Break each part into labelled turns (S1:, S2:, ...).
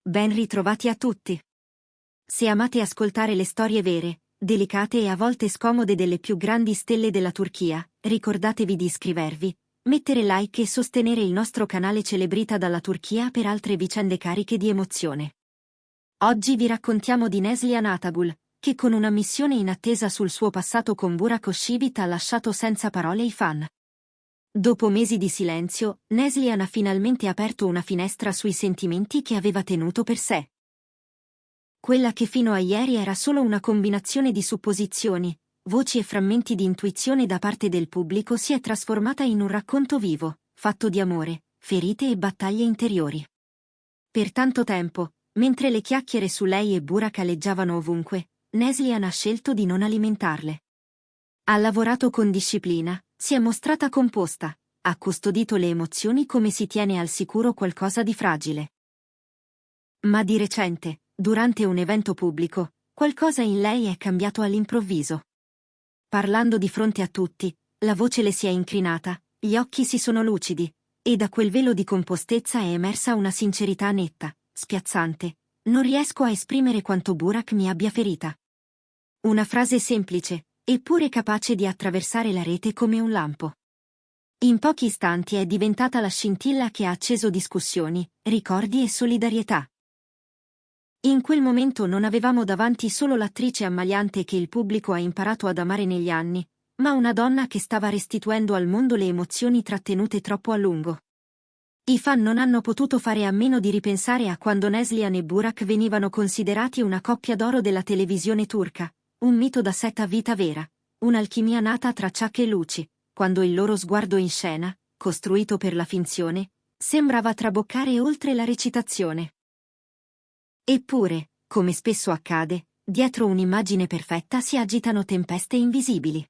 S1: Ben ritrovati a tutti. Se amate ascoltare le storie vere, delicate e a volte scomode delle più grandi stelle della Turchia, ricordatevi di iscrivervi, mettere like e sostenere il nostro canale Celebrita dalla Turchia per altre vicende cariche di emozione. Oggi vi raccontiamo di Neslihan Atagul, che con una missione inattesa sul suo passato con Burak Özçivit ha lasciato senza parole i fan. Dopo mesi di silenzio, Neslihan ha finalmente aperto una finestra sui sentimenti che aveva tenuto per sé. Quella che fino a ieri era solo una combinazione di supposizioni, voci e frammenti di intuizione da parte del pubblico si è trasformata in un racconto vivo, fatto di amore, ferite e battaglie interiori. Per tanto tempo, mentre le chiacchiere su lei e Burak aleggiavano ovunque, Neslihan ha scelto di non alimentarle. Ha lavorato con disciplina, si è mostrata composta, ha custodito le emozioni come si tiene al sicuro qualcosa di fragile. Ma di recente, durante un evento pubblico, qualcosa in lei è cambiato all'improvviso. Parlando di fronte a tutti, la voce le si è incrinata, gli occhi si sono lucidi, e da quel velo di compostezza è emersa una sincerità netta, spiazzante. Non riesco a esprimere quanto Burak mi abbia ferita. Una frase semplice, eppure capace di attraversare la rete come un lampo. In pochi istanti è diventata la scintilla che ha acceso discussioni, ricordi e solidarietà. In quel momento non avevamo davanti solo l'attrice ammaliante che il pubblico ha imparato ad amare negli anni, ma una donna che stava restituendo al mondo le emozioni trattenute troppo a lungo. I fan non hanno potuto fare a meno di ripensare a quando Neslihan e Burak venivano considerati una coppia d'oro della televisione turca, un mito da set a vita vera, un'alchimia nata tra ciacche e luci, quando il loro sguardo in scena, costruito per la finzione, sembrava traboccare oltre la recitazione. Eppure, come spesso accade, dietro un'immagine perfetta si agitano tempeste invisibili.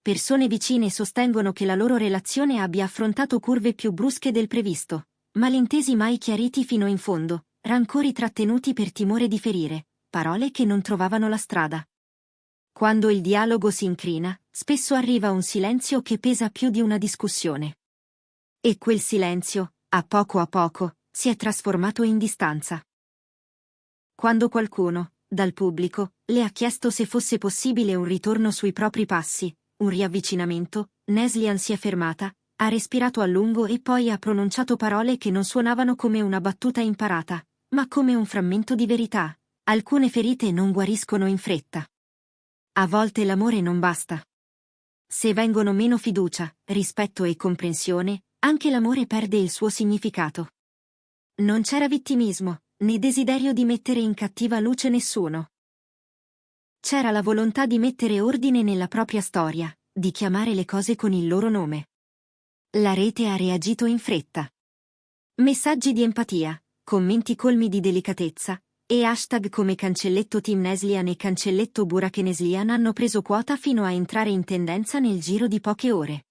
S1: Persone vicine sostengono che la loro relazione abbia affrontato curve più brusche del previsto, malintesi mai chiariti fino in fondo, rancori trattenuti per timore di ferire, parole che non trovavano la strada. Quando il dialogo si incrina, spesso arriva un silenzio che pesa più di una discussione. E quel silenzio, a poco, si è trasformato in distanza. Quando qualcuno, dal pubblico, le ha chiesto se fosse possibile un ritorno sui propri passi, un riavvicinamento, Neslihan si è fermata, ha respirato a lungo e poi ha pronunciato parole che non suonavano come una battuta imparata, ma come un frammento di verità. Alcune ferite non guariscono in fretta. A volte l'amore non basta. Se vengono meno fiducia, rispetto e comprensione, anche l'amore perde il suo significato. Non c'era vittimismo, né desiderio di mettere in cattiva luce nessuno. C'era la volontà di mettere ordine nella propria storia, di chiamare le cose con il loro nome. La rete ha reagito in fretta. Messaggi di empatia, commenti colmi di delicatezza, e hashtag come cancelletto Team Neslihan e cancelletto Burak Neslihan hanno preso quota fino a entrare in tendenza nel giro di poche ore.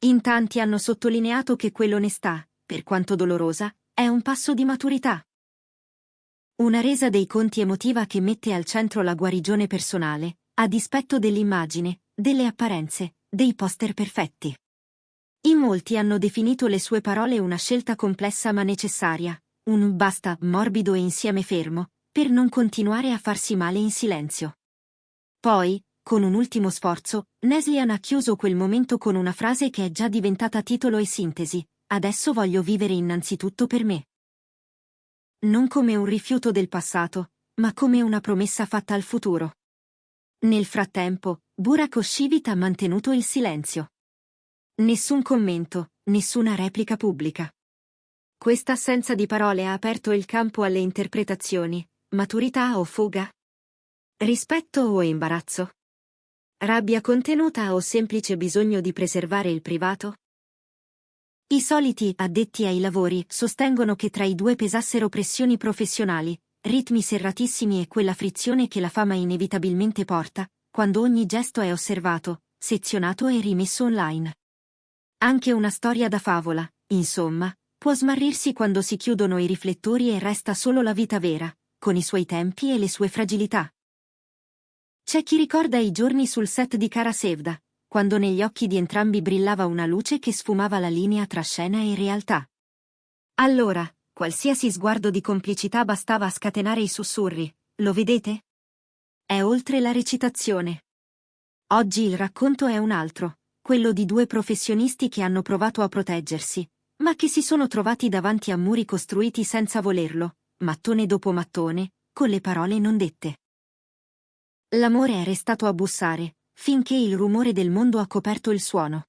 S1: In tanti hanno sottolineato che quell'onestà, per quanto dolorosa, è un passo di maturità. Una resa dei conti emotiva che mette al centro la guarigione personale, a dispetto dell'immagine, delle apparenze, dei poster perfetti. In molti hanno definito le sue parole una scelta complessa ma necessaria, un basta morbido e insieme fermo, per non continuare a farsi male in silenzio. Poi, con un ultimo sforzo, Neslihan ha chiuso quel momento con una frase che è già diventata titolo e sintesi: adesso voglio vivere innanzitutto per me. Non come un rifiuto del passato, ma come una promessa fatta al futuro. Nel frattempo, Burak Özçivit ha mantenuto il silenzio. Nessun commento, nessuna replica pubblica. Questa assenza di parole ha aperto il campo alle interpretazioni, maturità o fuga? Rispetto o imbarazzo? Rabbia contenuta o semplice bisogno di preservare il privato? I soliti addetti ai lavori sostengono che tra i due pesassero pressioni professionali, ritmi serratissimi e quella frizione che la fama inevitabilmente porta, quando ogni gesto è osservato, sezionato e rimesso online. Anche una storia da favola, insomma, può smarrirsi quando si chiudono i riflettori e resta solo la vita vera, con i suoi tempi e le sue fragilità. C'è chi ricorda i giorni sul set di Kara Sevda, quando negli occhi di entrambi brillava una luce che sfumava la linea tra scena e realtà. Allora, qualsiasi sguardo di complicità bastava a scatenare i sussurri. Lo vedete? È oltre la recitazione. Oggi il racconto è un altro, quello di due professionisti che hanno provato a proteggersi, ma che si sono trovati davanti a muri costruiti senza volerlo, mattone dopo mattone, con le parole non dette. L'amore è restato a bussare, finché il rumore del mondo ha coperto il suono.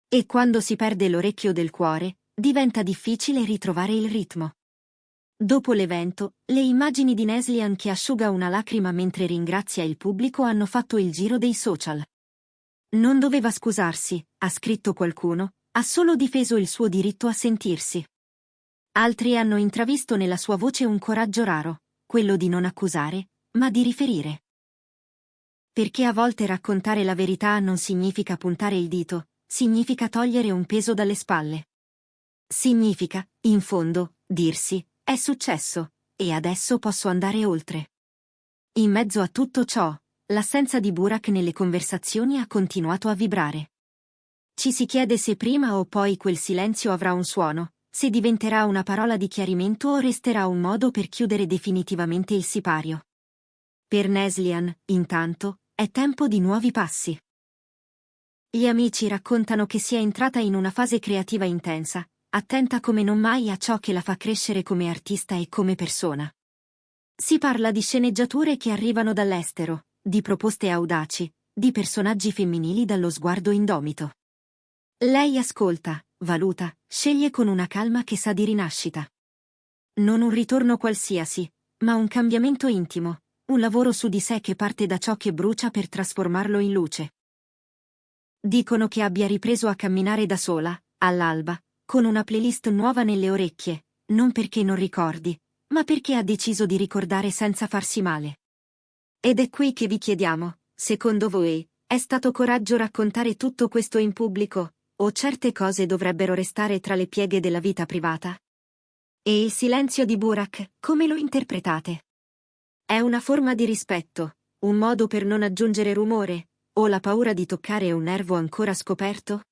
S1: E quando si perde l'orecchio del cuore, diventa difficile ritrovare il ritmo. Dopo l'evento, le immagini di Neslihan che asciuga una lacrima mentre ringrazia il pubblico hanno fatto il giro dei social. Non doveva scusarsi, ha scritto qualcuno, ha solo difeso il suo diritto a sentirsi. Altri hanno intravisto nella sua voce un coraggio raro, quello di non accusare, ma di riferire. Perché a volte raccontare la verità non significa puntare il dito, significa togliere un peso dalle spalle. Significa, in fondo, dirsi, è successo, e adesso posso andare oltre. In mezzo a tutto ciò, l'assenza di Burak nelle conversazioni ha continuato a vibrare. Ci si chiede se prima o poi quel silenzio avrà un suono, se diventerà una parola di chiarimento o resterà un modo per chiudere definitivamente il sipario. Per Neslihan, intanto, è tempo di nuovi passi. Gli amici raccontano che si è entrata in una fase creativa intensa, attenta come non mai a ciò che la fa crescere come artista e come persona. Si parla di sceneggiature che arrivano dall'estero, di proposte audaci, di personaggi femminili dallo sguardo indomito. Lei ascolta, valuta, sceglie con una calma che sa di rinascita. Non un ritorno qualsiasi, ma un cambiamento intimo, un lavoro su di sé che parte da ciò che brucia per trasformarlo in luce. Dicono che abbia ripreso a camminare da sola, all'alba, con una playlist nuova nelle orecchie, non perché non ricordi, ma perché ha deciso di ricordare senza farsi male. Ed è qui che vi chiediamo, secondo voi, è stato coraggio raccontare tutto questo in pubblico, o certe cose dovrebbero restare tra le pieghe della vita privata? E il silenzio di Burak, come lo interpretate? È una forma di rispetto, un modo per non aggiungere rumore, o la paura di toccare un nervo ancora scoperto?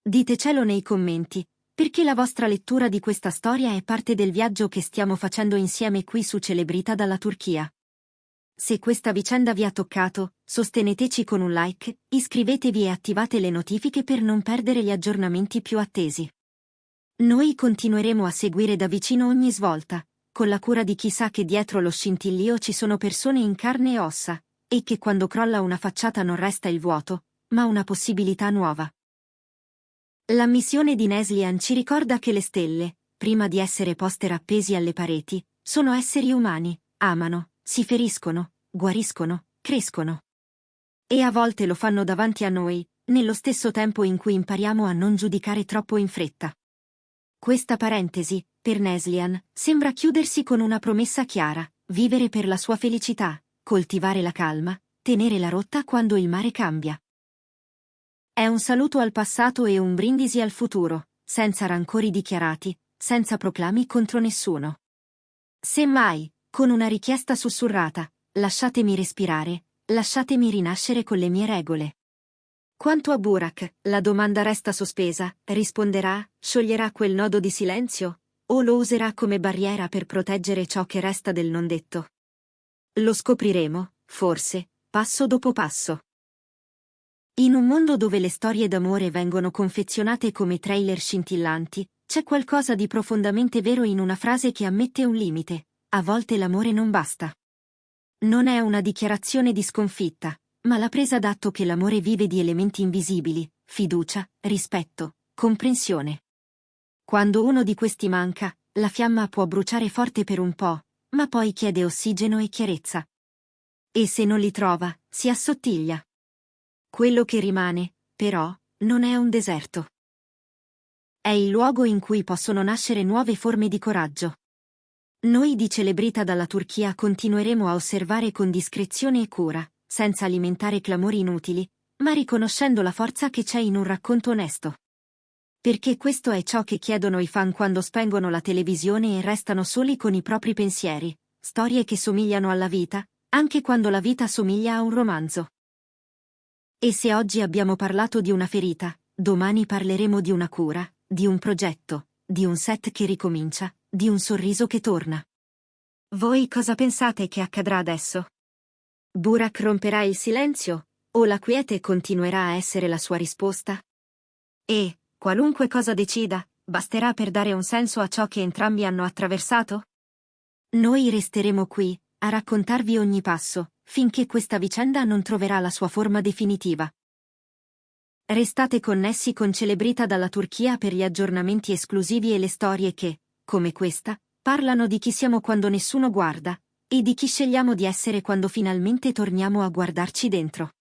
S1: Ditecelo nei commenti, perché la vostra lettura di questa storia è parte del viaggio che stiamo facendo insieme qui su Celebrita dalla Turchia. Se questa vicenda vi ha toccato, sosteneteci con un like, iscrivetevi e attivate le notifiche per non perdere gli aggiornamenti più attesi. Noi continueremo a seguire da vicino ogni svolta, con la cura di chi sa che dietro lo scintillio ci sono persone in carne e ossa, e che quando crolla una facciata non resta il vuoto, ma una possibilità nuova. La missione di Neslihan ci ricorda che le stelle, prima di essere poster appesi alle pareti, sono esseri umani, amano, si feriscono, guariscono, crescono. E a volte lo fanno davanti a noi, nello stesso tempo in cui impariamo a non giudicare troppo in fretta. Questa parentesi, per Neslihan, sembra chiudersi con una promessa chiara: vivere per la sua felicità, coltivare la calma, tenere la rotta quando il mare cambia. È un saluto al passato e un brindisi al futuro, senza rancori dichiarati, senza proclami contro nessuno. Semmai, con una richiesta sussurrata: lasciatemi respirare, lasciatemi rinascere con le mie regole. Quanto a Burak, la domanda resta sospesa: risponderà, scioglierà quel nodo di silenzio, o lo userà come barriera per proteggere ciò che resta del non detto? Lo scopriremo, forse, passo dopo passo. In un mondo dove le storie d'amore vengono confezionate come trailer scintillanti, c'è qualcosa di profondamente vero in una frase che ammette un limite: a volte l'amore non basta. Non è una dichiarazione di sconfitta, ma la presa d'atto che l'amore vive di elementi invisibili: fiducia, rispetto, comprensione. Quando uno di questi manca, la fiamma può bruciare forte per un po', ma poi chiede ossigeno e chiarezza. E se non li trova, si assottiglia. Quello che rimane, però, non è un deserto. È il luogo in cui possono nascere nuove forme di coraggio. Noi di Celebrita dalla Turchia continueremo a osservare con discrezione e cura, senza alimentare clamori inutili, ma riconoscendo la forza che c'è in un racconto onesto. Perché questo è ciò che chiedono i fan quando spengono la televisione e restano soli con i propri pensieri: storie che somigliano alla vita, anche quando la vita somiglia a un romanzo. E se oggi abbiamo parlato di una ferita, domani parleremo di una cura, di un progetto, di un set che ricomincia, di un sorriso che torna. Voi cosa pensate che accadrà adesso? Burak romperà il silenzio, o la quiete continuerà a essere la sua risposta? E, qualunque cosa decida, basterà per dare un senso a ciò che entrambi hanno attraversato? Noi resteremo qui, a raccontarvi ogni passo, finché questa vicenda non troverà la sua forma definitiva. Restate connessi con Celebrita dalla Turchia per gli aggiornamenti esclusivi e le storie che, come questa, parlano di chi siamo quando nessuno guarda, e di chi scegliamo di essere quando finalmente torniamo a guardarci dentro.